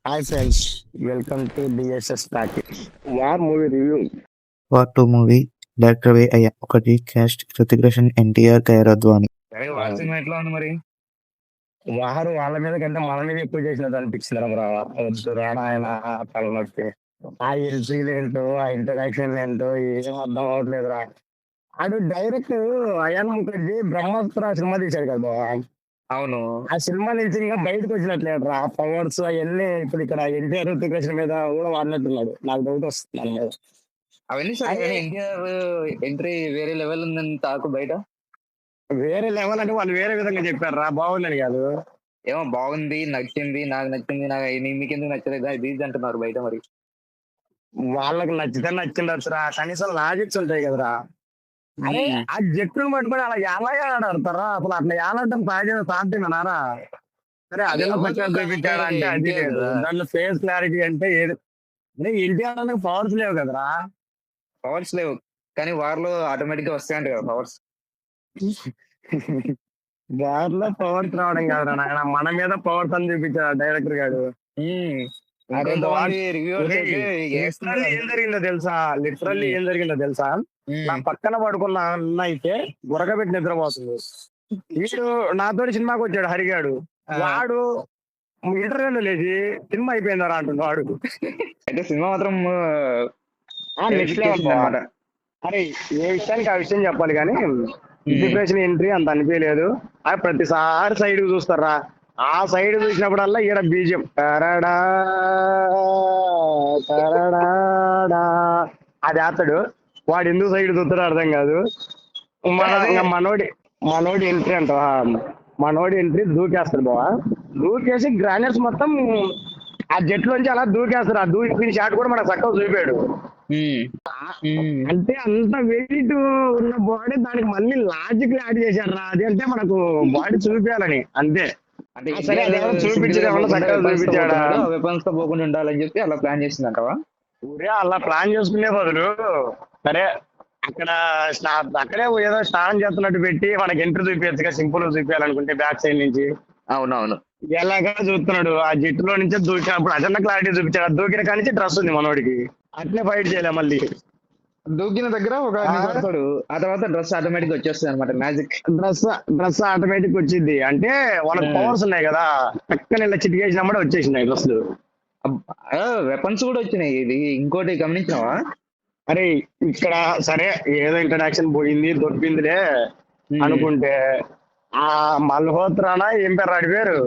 Hi friends, welcome to DSS talkies war movie review. War 2 movie director వే అయ్యా. ఒకటి caste Hrithik Roshan, NTR, కైరద్వాని. ఎట్లా ఉంది మరి? వారు వాళ్ళ మీద కంటే మన మీద ఎక్కువ చేసినట్టు అనిపించింది రా. వద్దు రాడా ఆయన తలనొప్పి. ఆ ఎల్సీలు ఏంటో, ఆ ఇంటరాక్షన్ ఏంటో ఏం అర్థం అవ్వట్లేదురా. అటు డైరెక్ట్ అయాన్ ముఖర్జీ బ్రహ్మాస్త్ర సినిమా తీశాడు కదా బావ. అవును. ఆ సినిమా నుంచి ఇంకా బయటకు వచ్చినట్లేదురా. పవర్స్ అవన్నీ ఇప్పుడు ఇక్కడ ఎన్టీఆర్ హృతిక్ రోషన్ మీద కూడా వాడినట్టున్నాడు. నాకు డౌట్ వస్తుంది దాని మీద. అవన్నీ సరే అదే. కానీ ఎన్టీఆర్ ఎంట్రీ వేరే లెవెల్ ఉందని తాకు బయట. వేరే లెవెల్ అంటే వాళ్ళు వేరే విధంగా చెప్పారు రా, బాగుందని కాదు. ఏమో బాగుంది, నచ్చింది, నాకు నచ్చింది, మీకెందుకు నచ్చలేదు అది ఇది అంటున్నారు బయట. మరి వాళ్ళకి నచ్చితే నచ్చిండొచ్చురా, కనీసం లాజిక్స్ ఉంటాయి కదరా. అరే ఆ జట్టును పట్టుకొని అలా ఎలా ఆడతారా అసలు? అట్లా ఏలాడటం సాధ్యమేనారా? సరే అదే పచ్చని చూపించాడు అంటే అది లేదు. దాంట్లో ఫేస్ క్లారిటీ అంటే ఏది? అంటే ఎన్టీఆర్ అనే పవర్స్ లేవు కదరా. పవర్స్ లేవు కానీ వారిలో ఆటోమేటిక్ గా వస్తాయంట కదా పవర్స్. దాంట్లో పవర్స్ రావడం కాదురా నాయన, మన మీద పవర్స్ అని చూపించాడు డైరెక్టర్ గారు. లిటరల్లీ ఏం జరిగిందో తెలుసా? లిటరల్లీ ఏం జరిగిందో తెలుసా? నా పక్కన పడుకున్న అన్న అయితే గురకబెట్టి నిద్రపోతుంది. వీడు నాతో సినిమాకి వచ్చాడు హరిగాడు. వాడు ఇంటర్వ్యూలో లేచి సినిమా అయిపోయిందారా అంటుంది వాడు. అయితే సినిమా మాత్రం నెక్స్ట్ లెవెల్ అన్నమాట. అరే ఏ విషయానికి ఆ విషయం చెప్పాలి కానీ డిప్రెషన్ ఎంట్రీ అంత అనిపించలేదు. అది ప్రతిసారి సైడ్ చూస్తారా, ఆ సైడ్ చూసినప్పుడల్లా ఈడ బీజం అది ఆతాడు. వాడు ఎందుకు సైడ్ చూస్తాడో అర్థం కాదు. మనోడి ఎంట్రీ అంట, మనోడి ఎంట్రీ దూకేస్తాడు బావా. దూకేసి గ్రానైట్స్ మొత్తం ఆ జట్లోంచి అలా దూకేస్తారు. ఆ దూకి షాట్ కూడా మనకు చక్కగా చూపాడు. అంటే అంత వెయిట్ ఉన్న బాడీ దానికి మళ్ళీ లాజిక్ యాడ్ చేశారు రా. అది అంటే మనకు బాడీ చూపించాలని అంతే. సరే అదేమో చూపించడం వల్ల చక్కగా చూపించాడా, వెపన్స్ తో పోకుండా ఉండాలని చెప్పి అలా ప్లాన్ చేసిందంటవా? ఊరే అలా ప్లాన్ చేసుకునే బదులు సరే అక్కడ అక్కడే ఏదో స్నానం చేస్తున్నట్టు పెట్టి మనకి ఎంట్రీ చూపించగా, సింపుల్ చూపించాలనుకుంటే బ్యాక్ సైడ్ నుంచి. అవునవును. ఎలాగా చూస్తున్నాడు ఆ జట్టులో నుంచి దూకినప్పుడు అదన్న క్లారిటీ చూపించాడు. దూకిన కానించి డ్రెస్ ఉంది మనోడికి, అట్లే ఫైట్ చేయలే. మళ్ళీ దూకిన దగ్గర ఒక పడతాడు, ఆ తర్వాత డ్రెస్ ఆటోమేటిక్ వచ్చేస్తుంది అనమాట. మ్యాజిక్ డ్రెస్ ఆటోమేటిక్ వచ్చింది. అంటే వాళ్ళకి పవర్స్ ఉన్నాయి కదా, పక్కన ఇలా చిటికేసినప్పుడే వచ్చేసినాయి డ్రెస్లు. వెపన్స్ కూడా వచ్చినాయి. ఇది ఇంకోటి గమనించావా? అరే ఇక్కడ సరే ఏదో ఇంట్రడక్షన్ పోయింది దొరికిందిలే అనుకుంటే, ఆ మల్హోత్రానా ఏం పేరు ఆడి పేరు?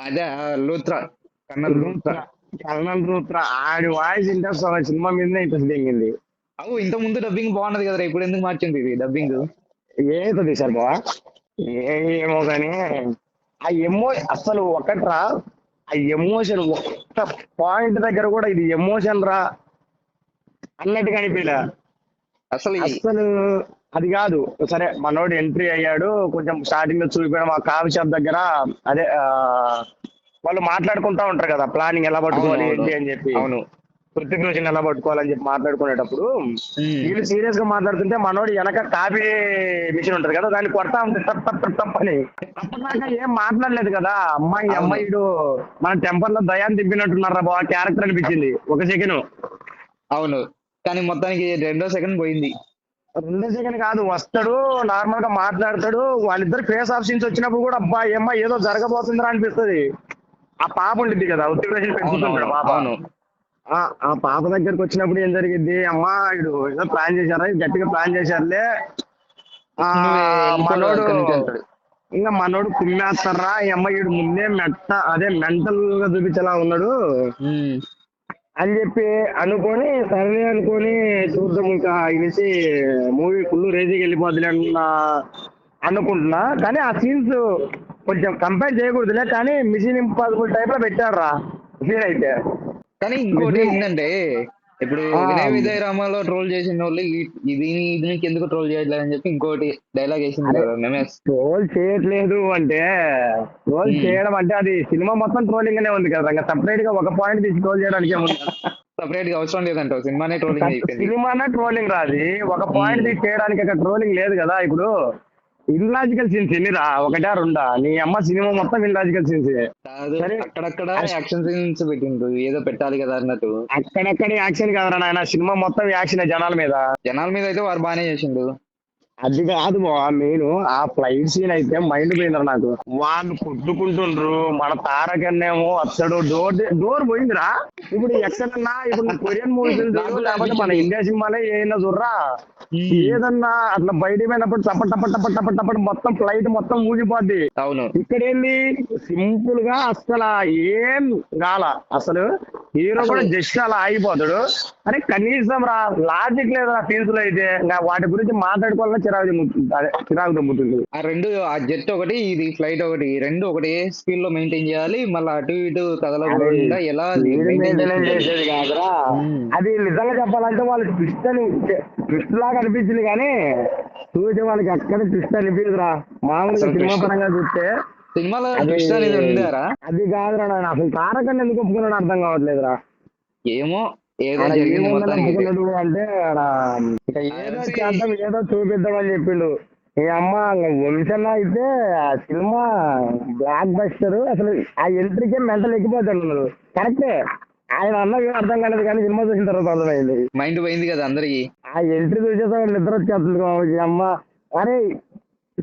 అదే లూత్రా, కర్నల్ లూత్రా. ఆడి వాయిస్ ఇంట్రెస్ట్ సినిమా మీద ఇంట్రెస్ట్ దిగింది. అవు ఇంత ముందు డబ్బింగ్ బాగున్నది కదా, ఇప్పుడు ఎందుకు మార్చింది ఇది డబ్బింగ్? ఏదో తీసారు బావా, ఏమో కానీ ఆ అసలు ఒకట్రా, ఆ ఎమోషన్ ఒక్క పాయింట్ దగ్గర కూడా ఇది ఎమోషన్ రా అన్నట్టు కనిపించలే అసలు. అది కాదు సరే, మనోడు ఎంట్రీ అయ్యాడు, కొంచెం స్టార్టింగ్ లో చూపించడం ఆ కాఫీ షాప్ దగ్గర. అదే వాళ్ళు మాట్లాడుకుంటా ఉంటారు కదా ప్లానింగ్ ఎలా పట్టుకోవాలి ఏంటి అని చెప్పి. అవును, హృతిక్ రోషన్ ఎలా పట్టుకోవాలని చెప్పి మాట్లాడుకునేటప్పుడు వీళ్ళు సీరియస్ గా మాట్లాడుతుంటే మనోడు వెనక కాపీ మిషన్ ఉంటది కదా, దాన్ని కొడతా ఉంటుంది తప్పని. అప్పటిదాకా ఏం మాట్లాడలేదు కదా. అమ్మాయిడు మన టెంపర్ లో దయాన్ని దింపినట్టున్నారా బాబా క్యారెక్టర్ అనిపించింది ఒక సెకండ్. అవును, కానీ మొత్తానికి 2వ సెకండ్ పోయింది. 2వ సెకండ్ కాదు, వస్తాడు నార్మల్ గా మాట్లాడతాడు. వాళ్ళిద్దరు ఫేస్ ఆఫ్ సీన్స్ వచ్చినప్పుడు కూడా అబ్బా ఏమ్మా ఏదో జరగబోతుందిరా అనిపిస్తుంది. ఆ పాప ఉంటుంది కదా హృతిక్ రోషన్ పెంచుతుంటాడు పాప. ఆ పాప దగ్గరకు వచ్చినప్పుడు ఏం జరిగింది, అమ్మా ఇడు ఏదో ప్లాన్ చేశారా, గట్టిగా ప్లాన్ చేశారులే. మనోడు కుమ్మేస్తారా ఈ అమ్మాయిడు ముందే అదే మెంటల్ గా చూపించేలా ఉన్నాడు అని చెప్పి అనుకొని సరే అనుకొని చూద్దాం ఇంకా ఇనిసి మూవీ ఫుల్ రేజీకి వెళ్ళిపోద్దులే అనుకుంటున్నా. కానీ ఆ సీన్స్ కొంచెం కంపేర్ చేయకూడదులే, కానీ మిషన్ ఇంపాసిబుల్ టైప్ లో పెట్టారా సీన్ అయితే. కానీ ఇంకోటి ఏంటంటే, ఇప్పుడు వినయ విజయ రామాలో ట్రోల్ చేసిన వాళ్ళు దీనికి ఎందుకు ట్రోల్ చేయట్లేదు అని చెప్పి ఇంకోటి డైలాగ్ వేసింది కదా. ట్రోల్ చేయట్లేదు అంటే, ట్రోల్ చేయడం అంటే అది సినిమా మొత్తం ట్రోలింగ్ అనే ఉంది కదా, ఇంకా సపరేట్ గా ఒక పాయింట్ తీసి ట్రోల్ చేయడానికి సపరేట్ గా అవసరం లేదంట, సినిమానే ట్రోలింగ్ అయిపోయింది. సినిమానే ట్రోలింగ్ రాదు, ఒక పాయింట్ తీసి చేయడానికి అక్కడ ట్రోలింగ్ లేదు కదా. ఇప్పుడు ఇల్లాజికల్ సీన్స్ ఎన్నిరా, ఒకటా రెండా? నీ అమ్మ సినిమా మొత్తం ఇల్లాజికల్ సీన్స్. కాదు, సరే, అక్కడక్కడ యాక్షన్ సీన్స్ పెట్టిండ్రు, ఏదో పెట్టాలి కదా అన్నట్టు. అక్కడక్కడ యాక్షన్ కాదురా నాయన, సినిమా మొత్తం యాక్షన్ జనాల మీద. జనాల మీద అయితే వారు బాగానే చేసిండు. అది కాదు బా, నేను ఆ ఫ్లైట్ సీన్ అయితే మైండ్ పోయిందిరా నాకు. వాళ్ళు కొట్టుకుంటుండ్రు, మన తారకన్నేమో అసలు డోర్ పోయిందిరా. ఇప్పుడు ఎక్కడన్నా ఇప్పుడు కొరియన్ మూవీస్ లేకపోతే మన ఇండియా సినిమాలే ఏదైనా చూడరా, ఏదన్నా అట్లా బయట పోయినప్పుడు టపట్ మొత్తం ఫ్లైట్ మొత్తం ఊగిపోద్ది. అవును, ఇక్కడ ఏంది సింపుల్ గా అసలు ఏం గాల, అసలు హీరో కూడా జస్ట్ అలా ఆగిపోతాడు. అరే కనీసం రా లాజిక్ లేదురా సీన్స్ లో అయితే. వాటి గురించి మాట్లాడుకోవాలన్నా చిరాకు దమ్ముతుంది. ఆ రెండు, ఆ జెట్ ఒకటి, ఇది ఫ్లైట్ ఒకటి, రెండు ఒకటి స్పీడ్ లో మెయింటైన్ చేయాలి. మళ్ళీ అటు ఇటు కదలకుండా ఎలా మెయింటెనెన్స్ చేసేది కాదురా. అది నిజంగా చెప్పాలంటే వాళ్ళు ట్విస్ట్ లాగా అనిపించింది, కానీ చూసే వాళ్ళకి అక్కడ ట్విస్ట్ అనిపించదురా. మామూలుగా సినిమా పరంగా చూస్తే సినిమాలో ట్విస్ట్ అనేది ఉందారా? అది కాదురా, నేను అసలు తారకన్నా ఎందుకు ఒప్పుకున్నాడు అర్థం కావట్లేదురా. ఏమో ఏదో జరిగింది మొత్తానికి. అంటే ఇక ఏదో చేద్దాం, ఏదో చూపిద్దామని చెప్పిండు. ఈ అమ్మ వంశన్న అయితే ఆ సినిమా బ్లాక్ బస్టర్. అసలు ఆ ఎంట్రీకే మెంటల్ ఎక్కిపోతాడు. కరెక్టే, ఆయన అన్నది అర్థం కాలేదు, కానీ సినిమా చూసిన తర్వాత అర్థమైంది. మైండ్ పోయింది కదా అందరికి. ఆ ఎంట్రీ చూసేసా నిద్ర వచ్చేస్తుంది కావచ్చు. అమ్మ అరే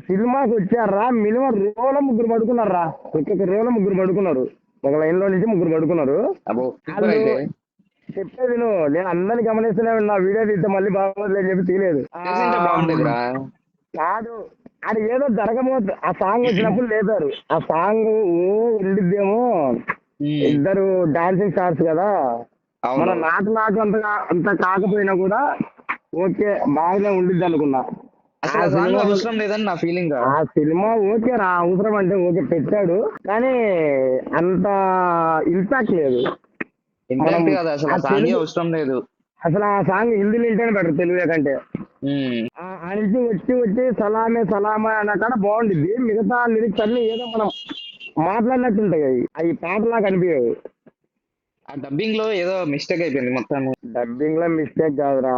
సినిమాకి వచ్చారా, మినిమం రోలో ముగ్గురు పడుకున్నారా, ఒక్కొక్క రోలో ముగ్గురు పడుకున్నారు, ఒక లైన్ లో నుంచి ముగ్గురు పడుకున్నారు. చెప్పేది నేను అందరిని గమనిస్తూనే ఉన్నా. వీడియో తీస్తే మళ్ళీ బాగోదు అని చెప్పి తీయలేదు. కాదు, అది ఏదో జరగబోతు, ఆ సాంగ్ వచ్చినప్పుడు లేపారు. ఆ సాంగ్ ఉండిద్దేమో, ఇద్దరు డాన్సింగ్ స్టార్స్ కదా, మన నాటు అంత కాకపోయినా కూడా ఓకే బాగానే ఉండిద్ది అనుకున్నా. అవసరం లేదని నా ఫీలింగ్. ఆ సినిమా ఓకే రా, అవసరం అంటే ఓకే పెట్టాడు, కానీ అంత ఇంపాక్ట్ లేదు. అవసరం లేదు అసలు. ఆ సాంగ్ హిందీలో వింటేనే బెటర్ తెలుగు కంటే. ఆ నుంచి వచ్చి సలామే సలామే అన్న కాడ బాగుండిద్ది. మిగతా లిరిక్స్ అన్ని ఏదో మనం మాట్లాడినట్టుంటాయి, అవి పాటలా కనిపించవు. ఆ డబ్బింగ్ లో ఏదో మిస్టేక్ అయిపోయింది మొత్తం. డబ్బింగ్ లో మిస్టేక్ కాదురా,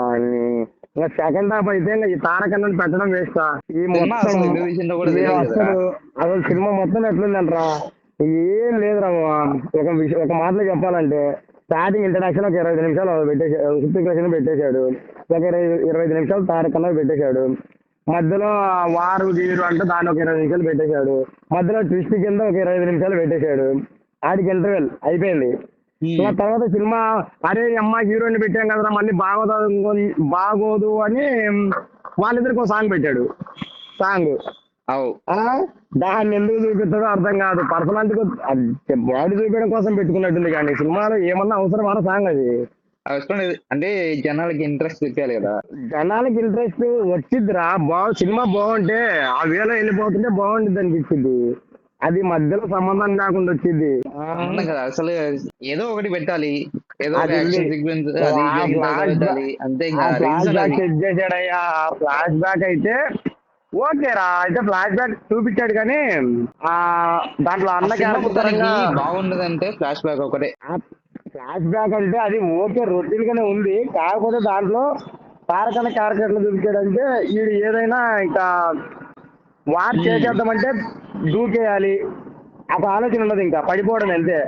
ఇంకా సెకండ్ హాఫ్ అయితే ఈ తారకన్నని పెట్టడం వేస్తా. ఈ మొత్తం అసలు సినిమా మొత్తం ఎట్లుందంటరా, ఏం లేదురా. ఒక మాటలో చెప్పాలంటే స్టార్టింగ్ ఇంట్రడక్షన్ ఒక 25 నిమిషాలు పెట్టేశాడు, హృతిక్ పెట్టేశాడు. ఒక 25 నిమిషాలు తారకన్న పెట్టేశాడు. మధ్యలో వారు గీరు అంటే దాన్ని ఒక 20 నిమిషాలు పెట్టేశాడు. మధ్యలో ట్విస్ట్ కింద ఒక 25 నిమిషాలు పెట్టేశాడు. ఆడికి ఇంటర్వెల్ అయిపోయింది. ఇంకా తర్వాత సినిమా అరే అమ్మ హీరోయిన్ పెట్టాం కదరా, మళ్ళీ బాగోదు అని వాళ్ళిద్దరికి ఒక సాంగ్ పెట్టాడు. సాంగ్ దాన్ని ఎందుకు చూపిస్తాడో అర్థం కాదు. పర్సనాలిటీ బాడీ చూపించడం కోసం పెట్టుకున్నట్టుంది, కానీ సినిమాలో ఏమన్నా అవసరం అన్న సాంగ్ అది అవసరం లేదు. అంటే జనాలకి ఇంట్రెస్ట్ చూపించాలి కదా, జనాలకి ఇంట్రెస్ట్ వచ్చిద్దిరా. సినిమా బాగుంటే ఆ వేలో వెళ్ళిపోతుంటే బాగుంటుంది అనిపించింది. అది మధ్యలో సంబంధం లేకుండా వచ్చింది కదా. అసలు ఏదో ఒకటి పెట్టాలి, ఏదో చేసాడయ్యా. ఫ్లాష్ బ్యాక్ అయితే ఓకేరా, అయితే ఫ్లాష్ బ్యాక్ చూపించాడు, కానీ ఆ దాంట్లో అన్న క్యారెక్టర్ బాగుండదు. అంటే ఫ్లాష్ బ్యాక్ ఒకటే. ఫ్లాష్ బ్యాక్ అంటే అది ఓకే రొటీన్ గానే ఉంది, కాకపోతే దాంట్లో తారకన్న క్యారెక్టర్ ఎట్లా చూపించాడంటే వీడు ఏదైనా ఇంకా వార్ చేసేద్దామంటే దూకేయాలి, ఒక ఆలోచన ఉండదు, ఇంకా పడిపోవడం అంతే.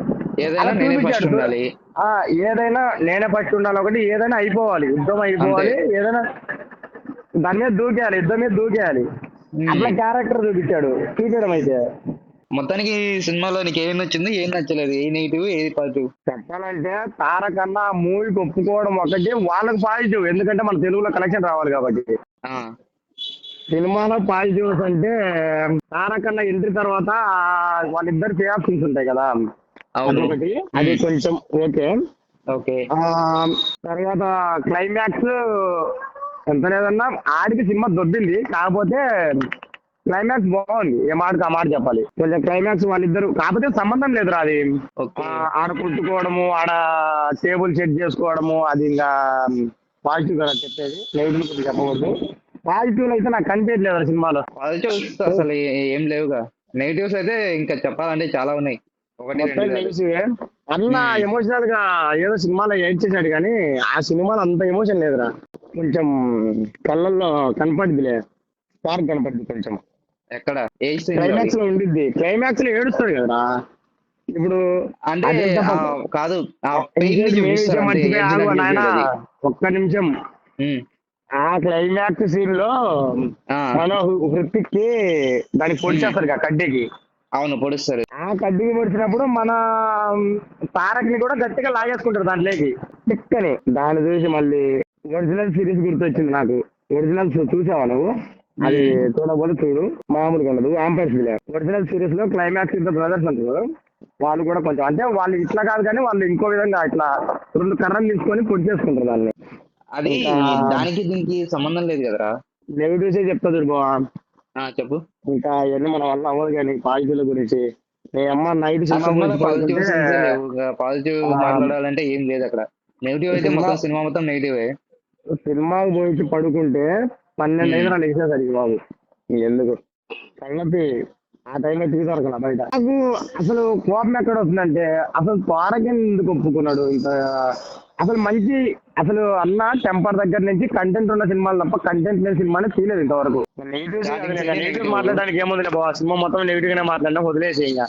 ఏదైనా నేనే ఫస్ట్ ఉండాలి, ఒకటి ఏదైనా అయిపోవాలి, యుద్ధం అయిపోవాలి, ఏదైనా దాని మీద దూకేయాలి, యుద్ధం మీద దూకేయాలి, అట్లా క్యారెక్టర్ చూపించడం అయితే. మొత్తానికి సినిమాలో నీకు ఏం నచ్చింది, ఏం నచ్చలేదు, ఏ నెగిటివ్ ఏది పాజిటివ్? చెప్పాలంటే తారకన్నా మూవీకి ఒప్పుకోవడం ఒకటి వాళ్ళకి పాజిటివ్, ఎందుకంటే మన తెలుగులో కలెక్షన్ రావాలి కాబట్టి. సినిమాలో పాజిటివ్స్ అంటే తారకన్న ఎంట్రీ తర్వాత వాళ్ళిద్దరు పే ఆఫ్ సీన్స్ ఉంటాయి కదా, అదొకటి, అది కొంచెం ఓకే. తర్వాత క్లైమాక్స్ ఎంత లేదన్నా ఆడికి సినిమా దొబ్బింది, కాకపోతే క్లైమాక్స్ బాగుంది. ఏ మాటకు ఆ మాట చెప్పాలి. కొంచెం క్లైమాక్స్ వాళ్ళిద్దరు, కాకపోతే సంబంధం లేదురా అది. ఆడ కుట్టుకోవడము, ఆడ టేబుల్ సెట్ చేసుకోవడము, అది ఇంకా పాజిటివ్ కదా చెప్పేది, నెగిటివ్ కొద్దిగా చెప్పకూడదు. పాజిటివ్ అయితే నాకు కనిపించలేదు సినిమాలో. పాజిటివ్స్ అసలు ఏం లేవుగా, నెగిటివ్స్ అయితే ఇంకా చెప్పాలంటే చాలా ఉన్నాయి. అన్న ఎమోషనల్ గా ఏదో సినిమాలో ఏడ్చేసాడు, కానీ ఆ సినిమాలో అంత ఎమోషన్ లేదురా. కొంచెం కళ్ళల్లో కనపడిదిలే, స్పార్క్ కనపడింది కొంచెం. ఎక్కడ ఏ scene లో? క్లైమాక్స్ లో ఉండిద్ది, క్లైమాక్స్ లో ఏడుస్తాడు కదా ఇప్పుడు. అంటే అదంతా కాదు ఆ పెయిన్ ఇంకేంటి ని ఏ చూపిస్తారు విషయం అంతే, మర్చిపోయి ఎడ్జ్ ఆగు నాకు నాయన, చూపించాడు అది. ఒక్క నిమిషం. ఉమ్, ఆ క్లైమాక్స్ సీన్ లో ఆ, మన హృతిక్ కి దానికి పొడిచేస్తారు కదా కడ్డీకి. అవును పొడుస్తారు. ఆ కడ్డీకి పొడిచినప్పుడు మన తారక్ ని కూడా గట్టిగా లాగేసుకుంటారు దాంట్లోకి టిక్కని. దాన్ని చూసి మళ్ళీ ఒరిజినల్ సిరీస్ గుర్తొచ్చింది నాకు. ఒరిజినల్ చూసావా నువ్వు? అది చూడకపోతే చూడు, మామూలుగా ఉండదు. ఆంపైర్ ఒరిజినల్ సిరీస్ లో క్లైమాక్స్ ఇద్దరు బ్రదర్స్ ఉంటారు. వాళ్ళు కూడా కొంచెం అంటే వాళ్ళు ఇట్లా కాదు కానీ వాళ్ళు ఇంకో విధంగా ఇట్లా 2 కర్రలు తీసుకొని పొడి చేసుకుంటారు దాన్ని. అది ఇంకా దానికి దీనికి సంబంధం లేదు కదరా. నెగిటివ్స్ చెప్తా చూడు బావ. చెప్పు. ఇంకా ఇవన్నీ మన వల్ల అవ్వదు కానీ పాజిటివ్ల గురించి. నీ అమ్మ నైట్ ఆ సినిమా సినిమాలో గురించి పాజిటివ్ పడుకుంటే సీన్సే లేవు, పాజిటివ్ మాట్లాడాలంటే ఏం లేదు అక్కడ. నెగిటివ్ అయితే సినిమా మొత్తం సినిమా మొత్తం నెగిటివే. సినిమాకి పోయి పడుకుంటే 12 అయినా లేచేసరికి బాబు ఎందుకు సంగతి. ఆ టైంలో టీ దొరకల బయట. నాకు అసలు కోపం ఎక్కడ వస్తుందంటే అసలు త్వరగా ఎందుకు ఒప్పుకున్నాడు ఇంత. అసలు మంచి అసలు అన్న టెంపర్ దగ్గర నుంచి కంటెంట్ ఉన్న సినిమాలు తప్ప కంటెంట్ లేని సినిమాని తీయలేదు ఇంతవరకు. నెగిటివ్స్ Starting scene ఏ నెగిటివ్ negative. మాట్లాడడానికి ఏముంది బాబా, సినిమా మొత్తం నెగిటివ్ గానే మాట్లాడినా వదిలేసి ఇంకా